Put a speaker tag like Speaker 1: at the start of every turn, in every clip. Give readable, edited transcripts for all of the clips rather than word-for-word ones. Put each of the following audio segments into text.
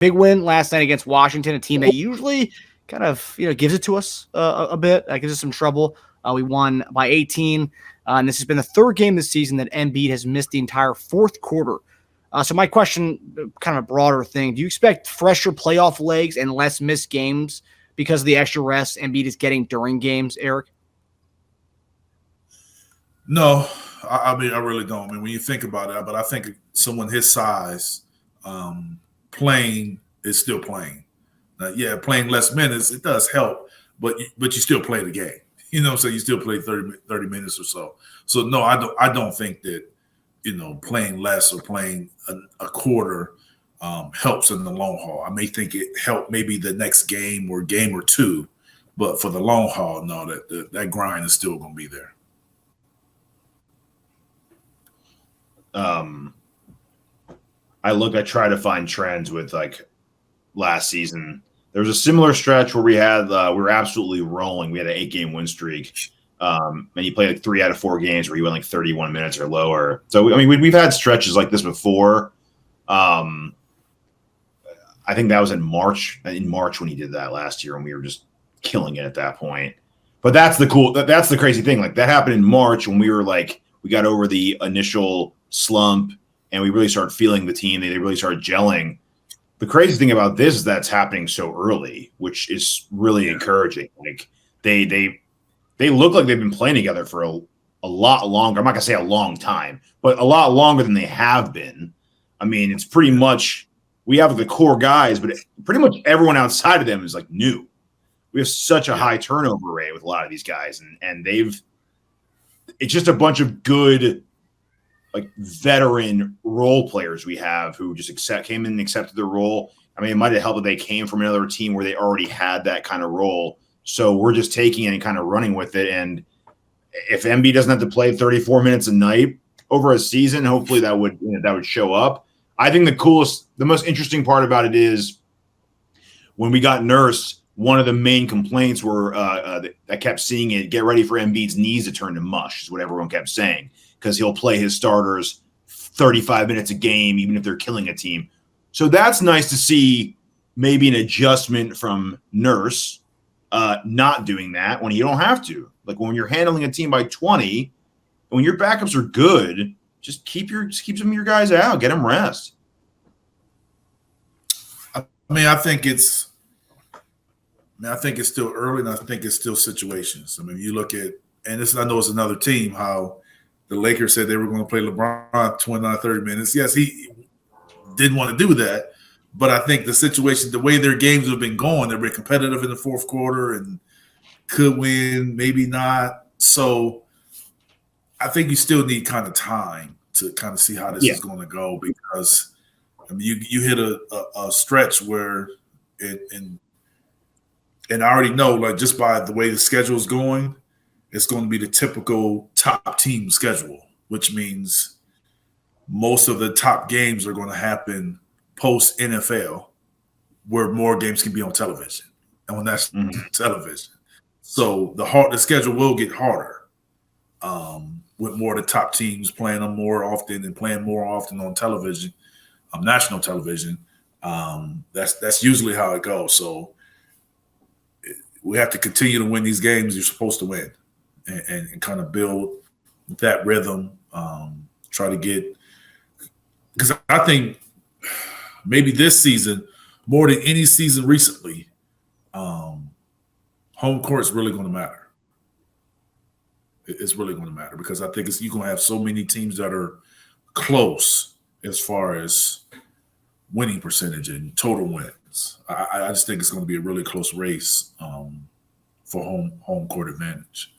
Speaker 1: Big win last night against Washington, a team that usually kind of gives it to us a bit, gives us some trouble. We won by 18, and this has been the third game this season that Embiid has missed the entire fourth quarter. So my question, kind of a broader thing, do you expect fresher playoff legs and less missed games because of the extra rest Embiid is getting during games, Eric?
Speaker 2: No, I mean, I really don't. I mean, when you think about it, but I think someone his size playing is still playing. Playing less minutes, it does help, but you still play the game. So you still play 30 minutes or so. So, no, I don't think that, playing less or playing a quarter helps in the long haul. I may think it helped maybe the next game or two, but for the long haul, no, that grind is still going to be there.
Speaker 3: I try to find trends with like last season. There was a similar stretch where we were absolutely rolling. We had an 8-game win streak. And you played like 3 out of 4 games where you went like 31 minutes or lower. So, I mean, we've had stretches like this before. I think that was in March when he did that last year, and we were just killing it at that point. But that's the crazy thing. Like that happened in March when we got over the initial slump and we really started feeling the team. They really started gelling. The crazy thing about this is that's happening so early, which is really encouraging. Like they look like they've been playing together for a lot longer. I'm not gonna say a long time, but a lot longer than they have been. I mean, it's pretty much we have the core guys, but pretty much everyone outside of them is like new. We have such a high turnover rate with a lot of these guys, and it's just a bunch of good, like veteran role players we have who just came in and accepted their role. I mean, it might have helped that they came from another team where they already had that kind of role. So we're just taking it and kind of running with it. And if Embiid doesn't have to play 34 minutes a night over a season, hopefully that would show up. I think the most interesting part about it is when we got Nurse, one of the main complaints were I kept seeing it, get ready for Embiid's knees to turn to mush, is what everyone kept saying, because he'll play his starters 35 minutes a game, even if they're killing a team. So that's nice to see, maybe an adjustment from Nurse, not doing that when you don't have to. Like when you're handling a team by 20, when your backups are good, just keep some of your guys out, get them rest.
Speaker 2: I mean, I think it's still early, and I think it's still situations. I mean, you look at, and I know it's another team, how the Lakers said they were going to play LeBron 29, 30 minutes. Yes, he didn't want to do that, but I think the situation, the way their games have been going, they've been competitive in the fourth quarter and could win, maybe not. So I think you still need kind of time to kind of see how this is going to go, because I mean, you hit a stretch where and I already know, like, just by the way the schedule is going, it's going to be the typical top team schedule, which means most of the top games are going to happen post NFL, where more games can be on television and when that's television. So the schedule will get harder with more of the top teams playing them more often and playing more often on television, national television. That's usually how it goes. So we have to continue to win these games you're supposed to win, and kind of build that rhythm. Try to get, because I think maybe this season, more than any season recently, home court is really going to matter. It's really going to matter, because I think you're going to have so many teams that are close as far as winning percentage and total wins. I just think it's going to be a really close race for home court advantage.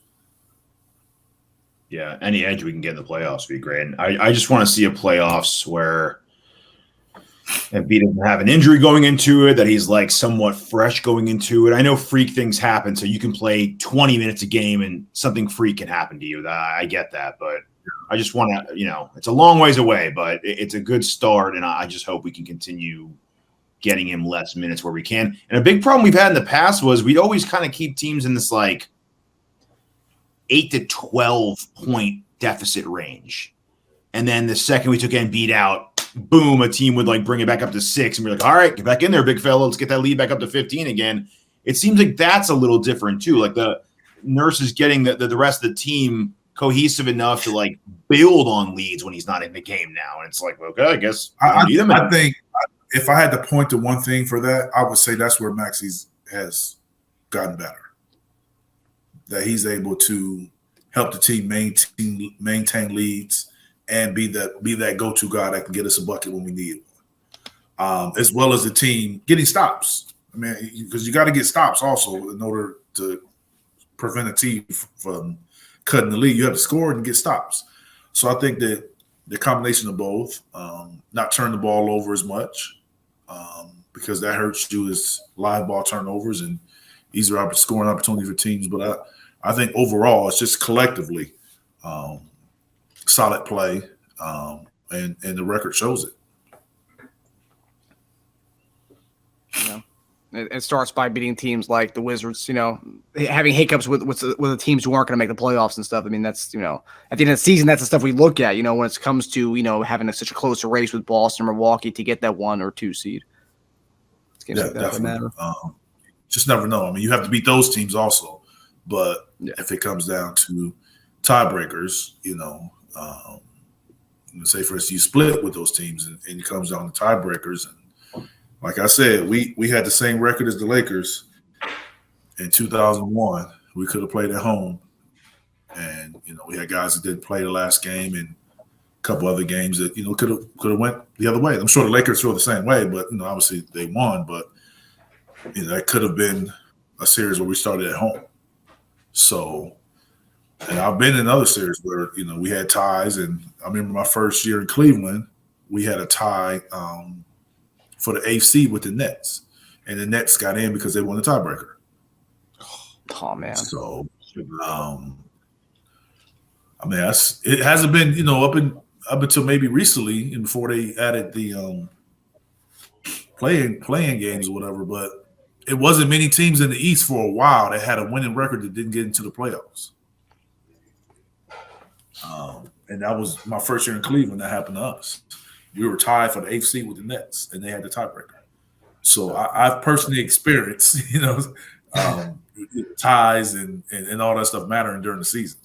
Speaker 3: Yeah, any edge we can get in the playoffs would be great. And I just want to see a playoffs where Embiid doesn't have an injury going into it, that he's like somewhat fresh going into it. I know freak things happen, so you can play 20 minutes a game and something freak can happen to you. I get that, but I just want to, it's a long ways away, but it's a good start, and I just hope we can continue getting him less minutes where we can. And a big problem we've had in the past was we'd always kind of keep teams in this like 8 to 12 point deficit range. And then the second we took Embiid out, boom, a team would like bring it back up to 6 and be like, all right, get back in there, big fella. Let's get that lead back up to 15 again. It seems like that's a little different too. Like the Nurse is getting the rest of the team cohesive enough to like build on leads when he's not in the game now. And it's like, okay, I guess
Speaker 2: I think if I had to point to one thing for that, I would say that's where Maxey's has gotten better. That he's able to help the team maintain leads and be that go-to guy that can get us a bucket when we need one. As well as the team getting stops. I mean, because you got to get stops also in order to prevent a team from cutting the lead. You have to score and get stops. So I think that the combination of both, not turn the ball over as much, because that hurts you as live ball turnovers and easier scoring opportunity for teams. But I think overall it's just collectively solid play, and the record shows it.
Speaker 1: It starts by beating teams like the Wizards, having hiccups with the teams who aren't going to make the playoffs and stuff. I mean, that's, at the end of the season, that's the stuff we look at, when it comes to, having such a close race with Boston or Milwaukee to get that 1 or 2 seed. It's games like that matter.
Speaker 2: Just never know. I mean, you have to beat those teams also. But if it comes down to tiebreakers, say for instance, you split with those teams and it comes down to tiebreakers. And like I said, we had the same record as the Lakers in 2001. We could have played at home. And, we had guys that didn't play the last game and a couple other games that, could have went the other way. I'm sure the Lakers feel the same way, but, obviously they won. But, that could have been a series where we started at home. So, and I've been in other series where, we had ties. And I remember my first year in Cleveland, we had a tie for the AFC with the Nets. And the Nets got in because they won the tiebreaker.
Speaker 1: Oh, man.
Speaker 2: So, I mean, it hasn't been, up until maybe recently and before they added the playing games or whatever, but it wasn't many teams in the East for a while that had a winning record that didn't get into the playoffs. And that was my first year in Cleveland. That happened to us. We were tied for the AFC with the Nets, and they had the tiebreaker. So I've personally experienced, ties and all that stuff mattering during the season.